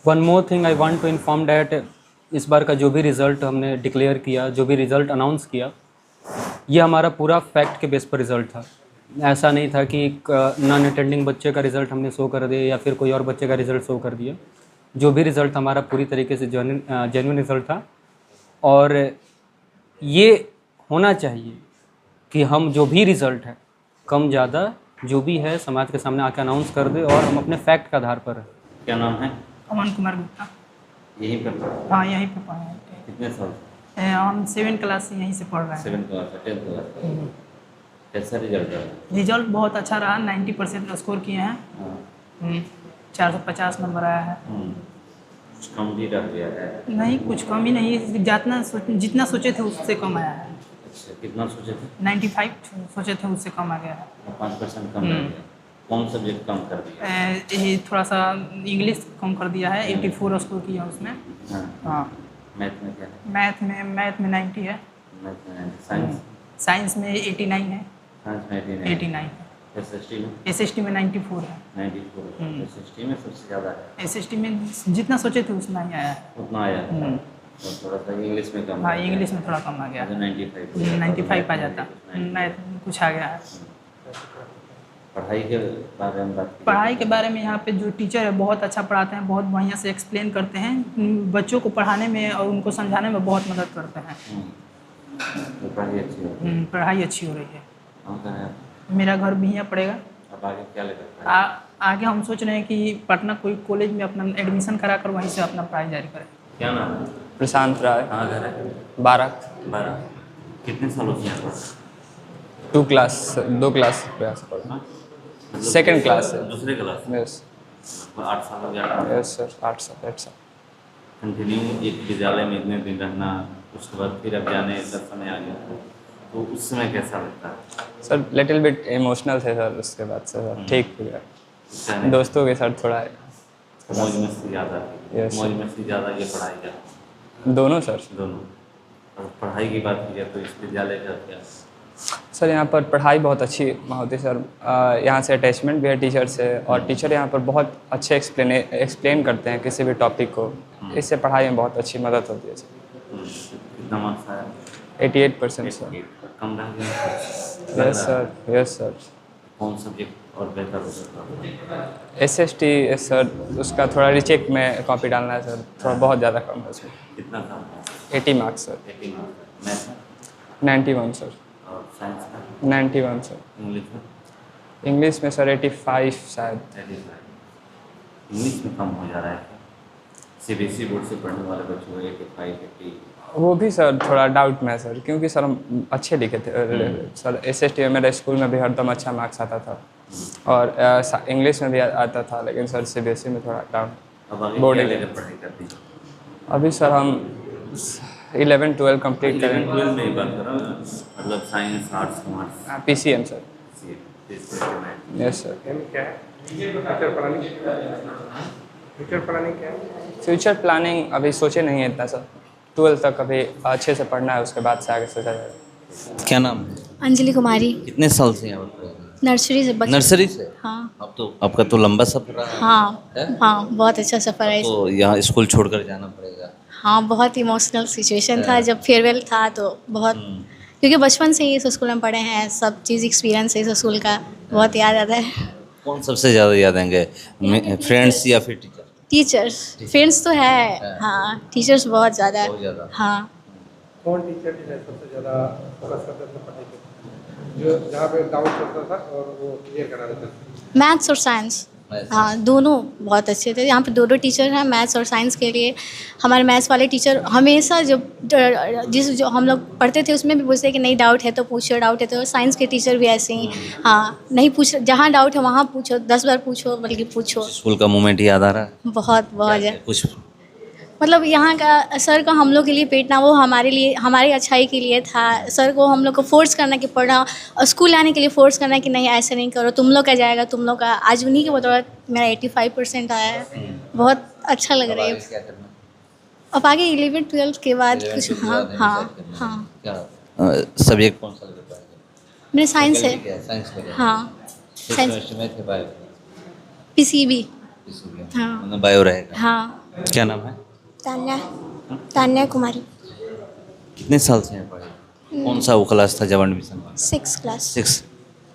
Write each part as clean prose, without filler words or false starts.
One more thing I want to inform that इस बार का जो भी रिज़ल्ट हमने डिक्लेयर किया, जो भी रिज़ल्ट अनाउंस किया, ये हमारा पूरा फैक्ट के बेस पर रिज़ल्ट था। ऐसा नहीं था कि एक नॉन अटेंडिंग बच्चे का रिज़ल्ट हमने शो कर दिया या फिर कोई और बच्चे का रिज़ल्ट शो कर दिया। जो भी रिज़ल्ट हमारा पूरी तरीके से जेन्युइन रिज़ल्ट था। और ये होना चाहिए कि हम जो भी रिज़ल्ट है कम ज़्यादा जो भी है समाज के सामने आके अनाउंस कर दे और हम अपने फैक्ट के आधार पर। क्या नाम है? अमन कुमार गुप्ता। यहीं पर पढ़ा? हाँ, यहीं पे पढ़े हैं। कितने साल? हम 7 क्लास से यहीं से पढ़ रहे हैं। 7 क्लास से 10th क्लास। कैसा रिजल्ट रहा? रिजल्ट बहुत अच्छा रहा, 90% का स्कोर किए हैं। हाँ। 450 नंबर आया है। कुछ कम भी रह गया है? नहीं, कुछ कम ही नहीं, जितना सोचे थे उससे कम आया है। अच्छा, कितना सोचे थे? 95 सोचे थे, उससे कम आ गया है। 5% कम रह गया। कौन सब्जेक्ट कम कर दिया? ये थोड़ा सा इंग्लिश कम कर दिया है, 84 स्कोर किया उसमें। हाँ। मैथ में क्या है? मैथ में 90 है। मैथ में 90। साइंस? साइंस में 89 है। साइंस में 89 है। एसएसटी में? एसएसटी में 94 है। 94। एसएसटी में सबसे ज़्यादा है? एसएसटी में जितना सोचे थे उतना ही आया है। उतना आया है। और थोड़ा सा इंग्लिश में कम? हाँ, इंग्लिश में थोड़ा कम आ गया। 95 आ जाता। मैथ में कुछ आ गया है। पढ़ाई के बारे में बात? पढ़ाई के बारे में यहाँ पे जो टीचर है बहुत अच्छा पढ़ाते हैं, बहुत बढ़िया से एक्सप्लेन करते हैं, बच्चों को पढ़ाने में और उनको समझाने में बहुत मदद करते हैं। तो पढ़ाई अच्छी हो? पढ़ाई अच्छी हो रही है। कहाँ का है? मेरा घर भी यहाँ पड़ेगा। अब आगे क्या लेकर? आगे हम सोच रहे हैं कि पटना कोई कॉलेज में अपना एडमिशन करा कर वहीं से अपना पढ़ाई जारी करें। क्या नाम है? प्रशांत राय। कहाँ घर है? 12। कितने सालों से यहाँ पर? 2 क्लास प्रयास पढ़ा। सेकंड क्लास है। दूसरे क्लास? यस 8 साल हो गया? यस सर, 8 साल। कंटिन्यू एक विद्यालय में इतने दिन रहना, उसके बाद फिर अब जाने का समय आ गया, तो उस समय कैसा लगता है? सर लिटिल बिट इमोशनल थे सर, उसके बाद से सर ठीक हो गया। दोस्तों के साथ थोड़ा मौज मस्ती ज़्यादा थी? Yes, मौज मस्ती ज़्यादा या पढ़ाई ज़्यादा? दोनों सर। दोनों। और पढ़ाई की बात की जाए तो इस विद्यालय का क्या? सर यहाँ पर पढ़ाई बहुत अच्छी होती है सर। यहाँ से अटैचमेंट भी है टीचर से, और टीचर यहाँ पर बहुत अच्छे एक्सप्लेन करते हैं किसी भी टॉपिक को। इससे पढ़ाई में बहुत अच्छी मदद होती है सर। कितना मार्क्स आया? 88% सर। कम रह गया? Yes sir. कौन सब्जेक्ट और बेहतर हो सकता है? SST सर, उसका थोड़ा रिचेक में कॉपी डालना है सर, थोड़ा बहुत ज़्यादा कम है उसमें। कितना कम? 80 मार्क्स सर। 80 मार्क्स। मैथ में? 91 सर। और साइंस का? 91 सर। इंग्लिश में? इंग्लिश में सर 85 शायद। 85। इंग्लिश में कम हो जा रहा है? CBSE बोर्ड से पढ़ने वाले बच्चों को 85, 80? वो भी सर थोड़ा डाउट में है सर, क्योंकि सर हम अच्छे लिखे थे सर। SST में मेरे स्कूल में भी हरदम अच्छा मार्क्स आता था, और इंग्लिश में भी आता था, लेकिन सर CBSE में थोड़ा डाउन। अब आगे बोर्ड क्या लेकर पढ़ाई करती हैं? अभी सर हम 11-12 कंप्लीट करें। 11-12 में ही बात कर रहा हूँ, मतलब science, arts, commerce? PCM sir. Yes sir. क्या है फ्यूचर प्लानिंग क्या है? फ्यूचर प्लानिंग अभी सोचे नहीं है इतना सर। 12 तक अभी अच्छे से पढ़ना है, उसके बाद से आगे सोचा जाएगा। क्या नाम है? अंजलि कुमारी। कितने साल से यहाँ पर? नर्सरी से नर्सरी से? हाँ। अब तो आपका तो लंबा सफर रहा है। हाँ, बहुत अच्छा सफ़र है। तो यहाँ स्कूल छोड़कर जाना पड़ेगा? हाँ, बहुत इमोशनल सिचुएशन था जब फेयरवेल था, तो बहुत, क्योंकि बचपन से ही इस स्कूल में पढ़े हैं, सब चीज़ एक्सपीरियंस है इस स्कूल का, बहुत याद आता है। कौन सबसे ज़्यादा याद आएंगे, फ्रेंड्स या फिर टीचर? टीचर्स। फ्रेंड्स तो है, हाँ, टीचर्स बहुत ज़्यादा। हाँ। कौन टीचर सबसे ज़्यादा फोकस करते थे पढ़ाई पे, जो जहाँ पे डाउट करता था और वो क्लियर करा देता था? मैथ्स और साइंस, हाँ, दोनों बहुत अच्छे थे। यहाँ पे 2 टीचर हैं मैथ्स और साइंस के लिए। हमारे मैथ्स वाले टीचर हमेशा जो हम लोग पढ़ते थे उसमें भी पूछते कि नहीं डाउट है तो पूछो, डाउट है तो। साइंस के टीचर भी ऐसे ही, हाँ, नहीं पूछ, जहाँ डाउट है वहाँ पूछो, 10 बार पूछो, बल्कि पूछो। स्कूल का मोमेंट याद आ रहा है? बहुत कुछ मतलब यहाँ का सर का हम लोग के लिए पेटना, वो हमारे लिए, हमारी अच्छाई के लिए था। सर को हम लोग को फोर्स करना कि पढ़ा, और स्कूल आने के लिए फोर्स करना कि नहीं ऐसे नहीं करो, तुम लोग का जाएगा, तुम लोग का। आज उन्हीं के बदौलत मेरा 85% आया है, बहुत अच्छा लग रहा है। अब आगे 11-12 के बाद कुछ, हाँ। सब्जेक्ट कौन सा लगता है? मेरे साइंस है। हाँ, साइंस। PCB। हाँ, बायो रहेगा? हाँ। क्या नाम है? तान्या तान्या कुमारी, कितने साल से हैं पढ़ाई? कौन सा वो क्लास था जब एडमिशन हुआ? 6 क्लास। 6,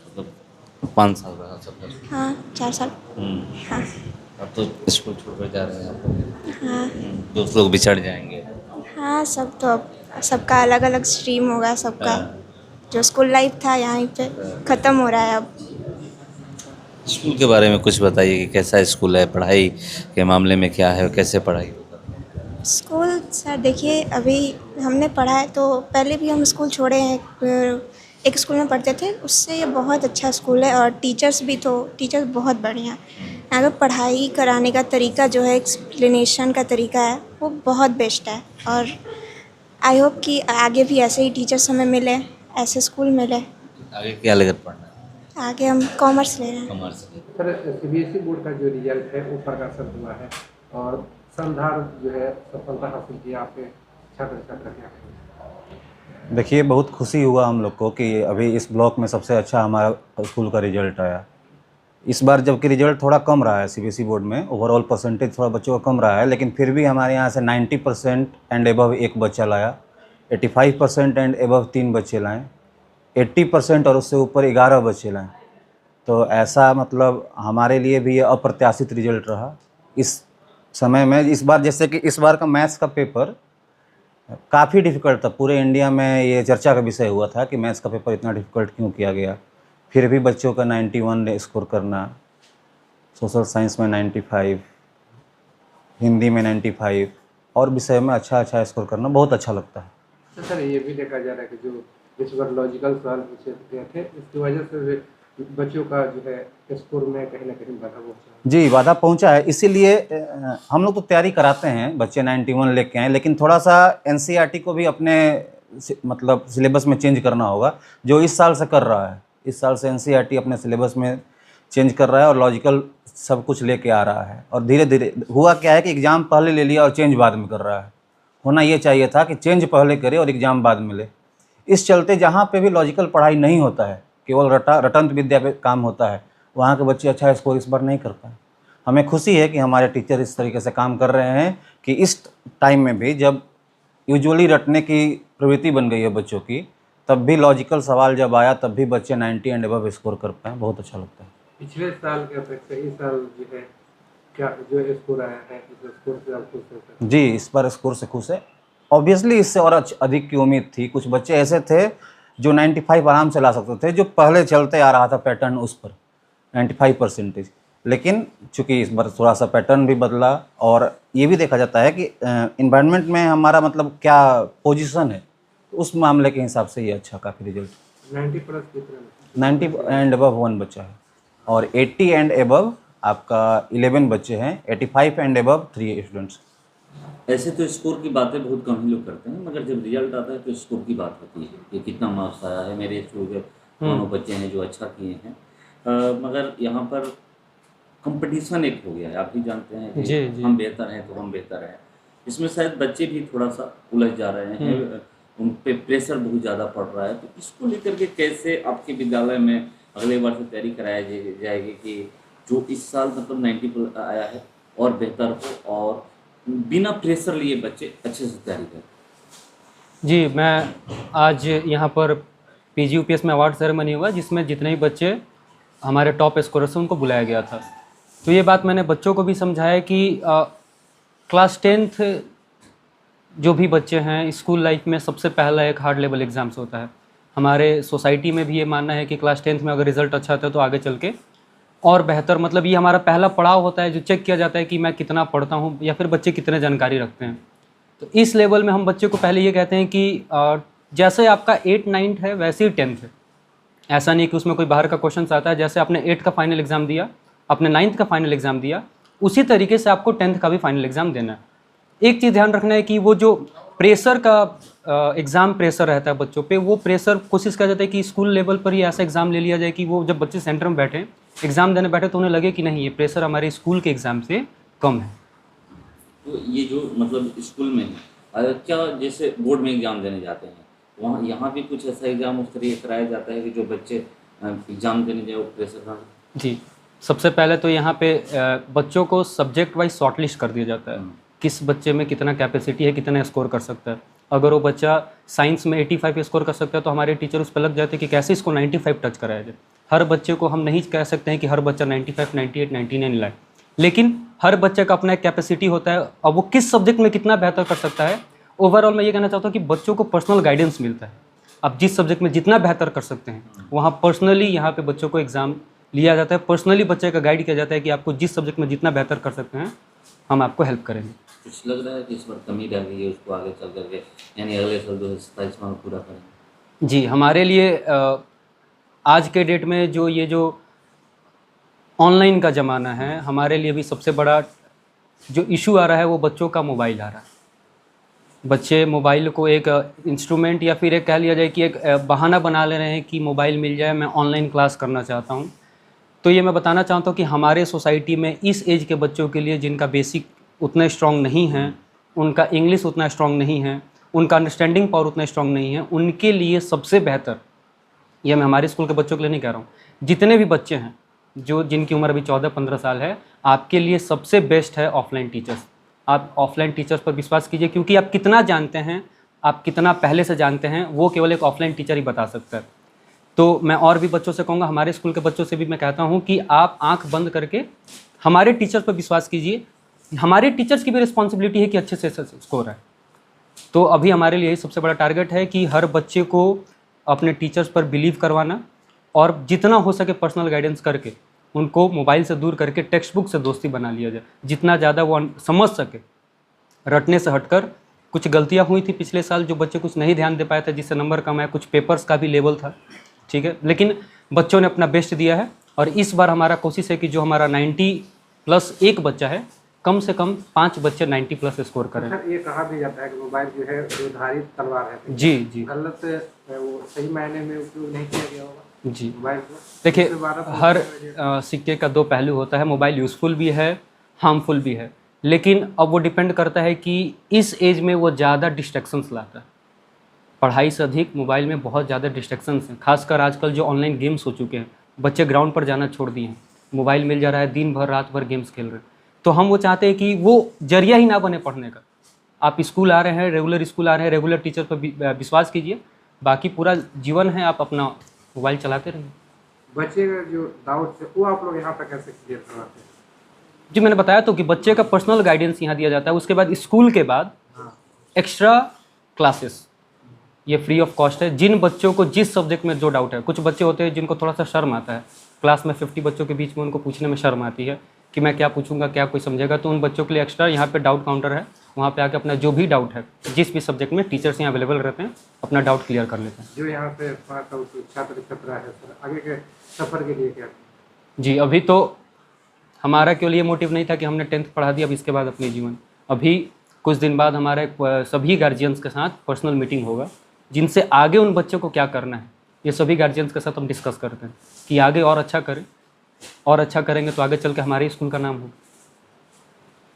मतलब 5 साल रहा सब कुछ। हाँ 4 साल। हाँ अब तो स्कूल छोड़कर जा रहे हैं आप। हाँ दोस्त लोग बिछड़ जाएंगे। हाँ, सब तो अब सबका अलग अलग स्ट्रीम होगा सबका। जो स्कूल लाइफ था यहीं पे ख़त्म हो रहा है अब। स्कूल के बारे में कुछ बताइए कि कैसा स्कूल है, पढ़ाई के मामले में क्या है और कैसे पढ़ाई होता है? स्कूल सर देखिए, अभी हमने पढ़ा है तो पहले भी हम स्कूल छोड़े हैं, एक स्कूल में पढ़ते थे, उससे ये बहुत अच्छा स्कूल है और टीचर्स भी तो टीचर्स बहुत बढ़िया। यहाँ पर पढ़ाई कराने का तरीका जो है, एक्सप्लेनेशन का तरीका है, वो बहुत बेस्ट है। और आई होप कि आगे भी ऐसे ही टीचर्स हमें मिले, ऐसे स्कूल मिले। आगे क्या लेकर पढ़ना है? आगे हम कॉमर्स ले रहे हैं। कॉमर्स। सर सीबीएसई बोर्ड का जो रिजल्ट है वो प्रकाशित हुआ है और शानदार जो है सफलता हासिल की आपके छात्र छात्रा क्या कहेंगे? देखिए, बहुत खुशी हुआ हम लोग को कि अभी इस ब्लॉक में सबसे अच्छा हमारा स्कूल का रिजल्ट आया। इस बार जबकि रिजल्ट थोड़ा कम रहा है सीबीएसई बोर्ड में, ओवरऑल परसेंटेज थोड़ा बच्चों का कम रहा है, लेकिन फिर भी हमारे यहाँ से 90% एंड एबव एक बच्चा लाया, 85% एंड एबव 3 बच्चे लाएँ, 80% और उससे ऊपर 11 बच्चे लाएँ। तो ऐसा मतलब हमारे लिए भी ये अप्रत्याशित रिजल्ट रहा इस समय में। इस बार जैसे कि इस बार का मैथ्स का पेपर काफ़ी डिफ़िकल्ट था, पूरे इंडिया में ये चर्चा का विषय हुआ था कि मैथ्स का पेपर इतना डिफ़िकल्ट क्यों किया गया। फिर भी बच्चों का 91 स्कोर करना, सोशल साइंस में 95, हिंदी में 95 और विषय में अच्छा स्कोर करना बहुत अच्छा लगता है। तो सर ये भी देखा जा रहा है कि जो इस बार लॉजिकल सवाल पूछे गए थे, इसकी वजह से बच्चों का जो है स्कोर में कहीं ना कहीं बाधा पहुँचा। जी, बाधा पहुंचा है, इसीलिए हम लोग तो तैयारी कराते हैं, बच्चे 91 लेके आए, लेकिन थोड़ा सा एनसीईआरटी को भी अपने मतलब सिलेबस में चेंज करना होगा, जो इस साल से कर रहा है। इस साल से एनसीईआरटी अपने सिलेबस में चेंज कर रहा है और लॉजिकल सब कुछ लेके आ रहा है। और धीरे धीरे हुआ क्या है कि एग्ज़ाम पहले ले लिया और चेंज बाद में कर रहा है। होना ये चाहिए था कि चेंज पहले करे और एग्ज़ाम बाद में ले। इस चलते जहाँ पे भी लॉजिकल पढ़ाई नहीं होता है, केवल रटंत विद्या पे काम होता है, वहाँ के बच्चे अच्छा स्कोर इस बार नहीं कर पाए। हमें खुशी है कि हमारे टीचर इस तरीके से काम कर रहे हैं कि इस टाइम में भी जब यूजुअली रटने की प्रवृत्ति बन गई है बच्चों की, तब भी लॉजिकल सवाल जब आया तब भी बच्चे 90 एंड अबव स्कोर कर पाए। बहुत अच्छा लगता है। पिछले साल के अपेक्षा इस साल जो है क्या जो स्कोर आया है, इस स्कोर से आप खुश हैं? जी, इस बार स्कोर से खुश है। ऑब्वियसली इससे और अधिक की उम्मीद थी। कुछ बच्चे ऐसे थे जो 95 आराम से ला सकते थे, जो पहले चलते आ रहा था पैटर्न उस पर 95%। लेकिन चूँकि इस बार थोड़ा सा पैटर्न भी बदला और ये भी देखा जाता है कि इन्वायरमेंट में हमारा मतलब क्या पोजीशन है, तो उस मामले के हिसाब से ये अच्छा काफ़ी रिजल्ट। 90 प्लस कितना? 90 एंड अबव 1 बच्चा है और 80 एंड अबव आपका 11 बच्चे हैं, 85 एंड अबव 3 स्टूडेंट्स। ऐसे तो स्कोर की बातें बहुत कम ही लोग करते हैं, मगर जब रिजल्ट आता है तो स्कोर की बात होती है कि कितना मार्क्स आया है, मेरे स्कूल के दोनों बच्चे हैं जो अच्छा किए हैं। मगर यहाँ पर कंपटीशन एक हो गया है, आप भी जानते हैं कि जी। हम बेहतर हैं तो हम बेहतर हैं। इसमें शायद बच्चे भी थोड़ा सा उलझ जा रहे हैं, उन पे प्रेशर बहुत ज़्यादा पड़ रहा है। तो इसको लेकर के कैसे आपके विद्यालय में अगले वर्ष तैयारी कराया जाएगी कि जो इस साल मतलब 90 पर आया है और बेहतर हो और बिना प्रेशर लिए बच्चे अच्छे से तैयारी करें? जी, मैं आज यहाँ पर PGUPS में अवार्ड सेरेमनी हुआ जिसमें जितने भी बच्चे हमारे टॉप स्कोरर्स हैं उनको बुलाया गया था। तो ये बात मैंने बच्चों को भी समझाया कि क्लास 10th जो भी बच्चे हैं, स्कूल लाइफ में सबसे पहला एक हार्ड लेवल एग्ज़ाम्स होता है। हमारे सोसाइटी में भी ये मानना है कि क्लास 10th में अगर रिज़ल्ट अच्छा आता है तो आगे चल के और बेहतर, मतलब ये हमारा पहला पड़ाव होता है जो चेक किया जाता है कि मैं कितना पढ़ता हूँ या फिर बच्चे कितने जानकारी रखते हैं। तो इस लेवल में हम बच्चे को पहले ये कहते हैं कि जैसे आपका 8th 9th है वैसे ही 10th है। ऐसा नहीं कि उसमें कोई बाहर का क्वेश्चन आता है। जैसे आपने 8th का फाइनल एग्ज़ाम दिया, आपने 9th का फाइनल एग्ज़ाम दिया, उसी तरीके से आपको 10th का भी फाइनल एग्ज़ाम देना है। एक चीज़ ध्यान रखना है कि वो जो प्रेशर का एग्ज़ाम प्रेशर रहता है बच्चों पे, वो प्रेशर कोशिश किया जाता है कि स्कूल लेवल पर ही ऐसा एग्ज़ाम ले लिया जाए कि वो जब बच्चे सेंटर में बैठे एग्ज़ाम देने बैठे तो उन्हें लगे कि नहीं, ये प्रेशर हमारे स्कूल के एग्ज़ाम से कम है। तो ये जो मतलब स्कूल में क्या जैसे बोर्ड में एग्ज़ाम देने जाते हैं, वहाँ यहाँ भी कुछ ऐसा एग्ज़ाम उस तरीके कराया जाता है कि जो बच्चे एग्ज़ाम देने जाए वो प्रेशर ना? जी, सबसे पहले तो यहाँ पे बच्चों को सब्जेक्ट वाइज शॉर्टलिस्ट कर दिया जाता है किस बच्चे में कितना कैपेसिटी है, कितना स्कोर कर सकता है। अगर वो बच्चा साइंस में 85 स्कोर कर सकता है तो हमारे टीचर उस पर लग जाते हैं कि कैसे इसको 95 टच कराया जाए। हर बच्चे को हम नहीं कह सकते हैं कि हर बच्चा 95, 98, 99 लाए, लेकिन हर बच्चे का अपना एक कैपेसिटी होता है। अब वो किस सब्जेक्ट में कितना बेहतर कर सकता है, ओवरऑल मैं ये कहना चाहता हूँ कि बच्चों को पर्सनल गाइडेंस मिलता है। अब जिस सब्जेक्ट में जितना बेहतर कर सकते हैं वहाँ पर्सनली यहाँ पे बच्चों को एग्ज़ाम लिया जाता है, पर्सनली बच्चे का गाइड किया जाता है कि आपको जिस सब्जेक्ट में जितना बेहतर कर सकते हैं हम आपको हेल्प करेंगे। कुछ लग रहा है कि इस बार कमी रह गई है, उसको आगे चल करके यानी अगले साल 2027 में पूरा करेंगे? जी, हमारे लिए आज के डेट में जो ऑनलाइन का ज़माना है, हमारे लिए भी सबसे बड़ा जो इशू आ रहा है वो बच्चों का मोबाइल आ रहा है। बच्चे मोबाइल को एक इंस्ट्रूमेंट या फिर एक कह लिया जाए कि एक बहाना बना ले रहे हैं कि मोबाइल मिल जाए, मैं ऑनलाइन क्लास करना चाहता हूँ। तो ये मैं बताना चाहता हूँ कि हमारे सोसाइटी में इस एज के बच्चों के लिए जिनका बेसिक उतना स्ट्रॉन्ग नहीं है, उनका इंग्लिश उतना स्ट्रॉन्ग नहीं है, उनका अंडरस्टैंडिंग पावर उतना स्ट्रॉन्ग नहीं है, उनके लिए सबसे बेहतर, ये मैं हमारे स्कूल के बच्चों के लिए नहीं कह रहा हूँ, जितने भी बच्चे हैं जो जिनकी उम्र अभी 14-15 साल है, आपके लिए सबसे बेस्ट है ऑफलाइन टीचर्स। आप ऑफलाइन टीचर्स पर विश्वास कीजिए, क्योंकि आप कितना जानते हैं, आप कितना पहले से जानते हैं, वो केवल एक ऑफलाइन टीचर ही बता सकता है। तो मैं और भी बच्चों से कहूँगा, हमारे स्कूल के बच्चों से भी मैं कहता हूँ कि आप आंख बंद करके हमारे टीचर्स पर विश्वास कीजिए। हमारे टीचर्स की भी रिस्पॉन्सिबिलिटी है कि अच्छे से स्कोर है। तो अभी हमारे लिए यही सबसे बड़ा टारगेट है कि हर बच्चे को अपने टीचर्स पर बिलीव करवाना और जितना हो सके पर्सनल गाइडेंस करके उनको मोबाइल से दूर करके टेक्स्ट बुक से दोस्ती बना लिया जाए। जितना ज़्यादा वो समझ सके, रटने से हटकर। कुछ गलतियाँ हुई थी पिछले साल, जो बच्चे कुछ नहीं ध्यान दे पाए थे, जिससे नंबर कम आया, कुछ पेपर्स का भी लेवल था, ठीक है, लेकिन बच्चों ने अपना बेस्ट दिया है। और इस बार हमारा कोशिश है कि जो हमारा 90+ एक बच्चा है, कम से कम 5 बच्चे 90+ स्कोर करें। सर, ये कहा भी जाता है कि मोबाइल जो है दोधारी तलवार है। जी जी, गलत वो सही मायने में उपयोग नहीं किया गया होगा जी। मोबाइल को। देखिए, हर सिक्के का दो पहलू होता है। मोबाइल यूज़फुल भी है, हार्मफुल भी है, लेकिन अब वो डिपेंड करता है कि इस एज में वो ज़्यादा डिस्ट्रैक्शंस लाता है। पढ़ाई से अधिक मोबाइल में बहुत ज़्यादा डिस्ट्रैक्शंस हैं। खासकर आजकल जो ऑनलाइन गेम्स हो चुके हैं, बच्चे ग्राउंड पर जाना छोड़ दिए हैं, मोबाइल मिल जा रहा है, दिन भर रात भर गेम्स खेल रहे हैं। तो हम वो चाहते हैं कि वो जरिया ही ना बने पढ़ने का। आप स्कूल आ रहे हैं, रेगुलर स्कूल आ रहे हैं, रेगुलर टीचर पर विश्वास कीजिए, बाकी पूरा जीवन है आप अपना मोबाइल चलाते रहिए। बच्चे का जो डाउट है वो आप लोग यहाँ पे कैसे क्लियर करवाते हैं? जी, मैंने बताया तो कि बच्चे का पर्सनल गाइडेंस यहाँ दिया जाता है। उसके बाद स्कूल के बाद एक्स्ट्रा क्लासेस ये फ्री ऑफ कॉस्ट है। जिन बच्चों को जिस सब्जेक्ट में जो डाउट है, कुछ बच्चे होते हैं जिनको थोड़ा सा शर्म आता है, क्लास में 50 बच्चों के बीच में उनको पूछने में शर्म आती है कि मैं क्या पूछूंगा, क्या कोई समझेगा, तो उन बच्चों के लिए एक्स्ट्रा यहाँ पे डाउट काउंटर है। वहाँ पे आके अपना जो भी डाउट है, जिस भी सब्जेक्ट में, टीचर्स यहाँ अवेलेबल रहते हैं, अपना डाउट क्लियर कर लेते हैं। जो यहाँ पे पास आउट छात्र छात्रा है सर, आगे के सफ़र के लिए क्या? जी, अभी तो हमारा केवल ये मोटिव नहीं था कि हमने 10th पढ़ा दिया अब इसके बाद अपनी जीवन। अभी कुछ दिन बाद हमारे सभी गार्जियंस के साथ पर्सनल मीटिंग होगा, जिनसे आगे उन बच्चों को क्या करना है, ये सभी गार्जियंस के साथ हम डिस्कस करते हैं कि आगे और अच्छा करें, और अच्छा करेंगे तो आगे चल के हमारे स्कूल का नाम हो।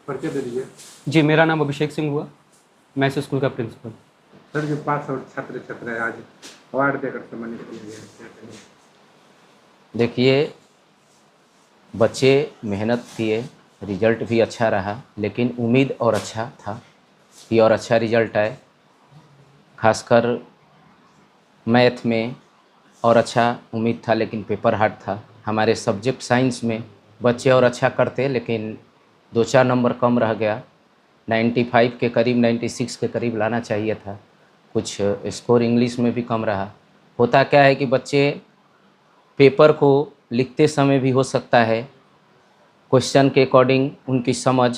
परिचय दे दीजिए। जी, मेरा नाम अभिषेक सिंह हुआ, मैं इस स्कूल का प्रिंसिपल। सर, जो पास आउट छात्र छात्रा है आज अवार्ड देकर सम्मानित किया गया है, क्या कहेंगे? देखिए, बच्चे मेहनत किए, रिजल्ट भी अच्छा रहा, लेकिन उम्मीद और अच्छा था कि और अच्छा रिजल्ट आए। खासकर मैथ में और अच्छा उम्मीद था, लेकिन पेपर हार्ड था। हमारे सब्जेक्ट साइंस में बच्चे और अच्छा करते, लेकिन 2-4 नंबर कम रह गया। 95 के करीब, 96 के करीब लाना चाहिए था। कुछ स्कोर इंग्लिश में भी कम रहा। होता क्या है कि बच्चे पेपर को लिखते समय भी हो सकता है क्वेश्चन के अकॉर्डिंग उनकी समझ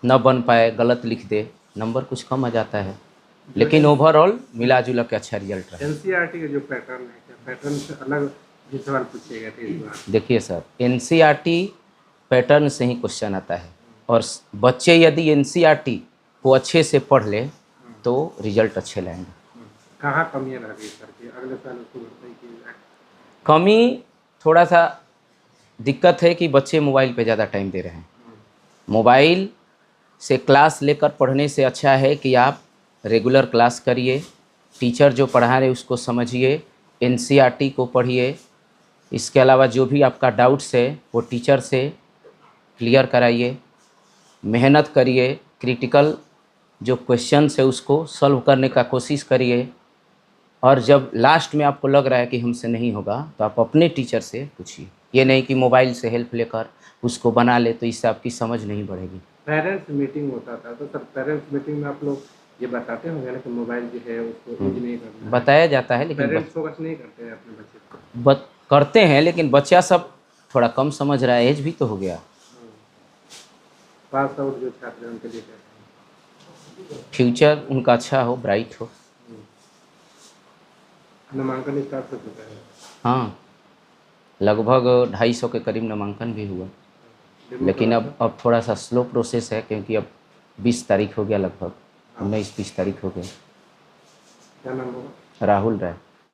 न बन पाए, गलत लिख दे, नंबर कुछ कम आ जाता है, लेकिन ओवरऑल मिला जुला के अच्छा रिजल्ट रहा। एनसीईआरटी का जो पैटर्न है, क्या पैटर्न से अलग जो सवाल पूछे गए थे इस बार? देखिए सर, एनसीईआरटी पैटर्न से ही क्वेश्चन आता है, और बच्चे यदि एनसीईआरटी को अच्छे से पढ़ ले तो रिजल्ट अच्छे लाएंगे। कहाँ कमियाँ रह गई सर कि अगले साल उसको भरपाई की जाए? कमी थोड़ा सा दिक्कत है कि बच्चे मोबाइल पे ज़्यादा टाइम दे रहे हैं। मोबाइल से क्लास लेकर पढ़ने से अच्छा है कि आप रेगुलर क्लास करिए, टीचर जो पढ़ा रहे उसको समझिए, एनसीईआरटी को पढ़िए। इसके अलावा जो भी आपका डाउट्स है वो टीचर से क्लियर कराइए, मेहनत करिए, क्रिटिकल जो क्वेश्चंस है उसको सॉल्व करने का कोशिश करिए, और जब लास्ट में आपको लग रहा है कि हमसे नहीं होगा तो आप अपने टीचर से पूछिए। ये नहीं कि मोबाइल से हेल्प लेकर उसको बना ले, तो इससे आपकी समझ नहीं बढ़ेगी। पेरेंट्स मीटिंग होता था तो सर पेरेंट्स मीटिंग में आप लोग ये बताते होंगे ना कि मोबाइल जो है उसको यूज नहीं करना है। बताया जाता है, लेकिन पेरेंट्स फोकस नहीं करते हैं अपने बच्चे को। करते हैं, लेकिन बच्चा सब थोड़ा कम समझ रहा है, एज भी तो हो गया। पास आउट जो छात्र हैं उनके लिए कहते हैं फ्यूचर उनका अच्छा हो, ब्राइट हो। नामांकन स्टार्ट हो चुका है। हाँ, लगभग 250 के करीब नामांकन भी हुआ, लेकिन अब थोड़ा सा स्लो प्रोसेस है, क्योंकि अब 20 तारीख हो गया, लगभग 19-20 तारीख हो गया। क्या नाम होगा? राहुल राय।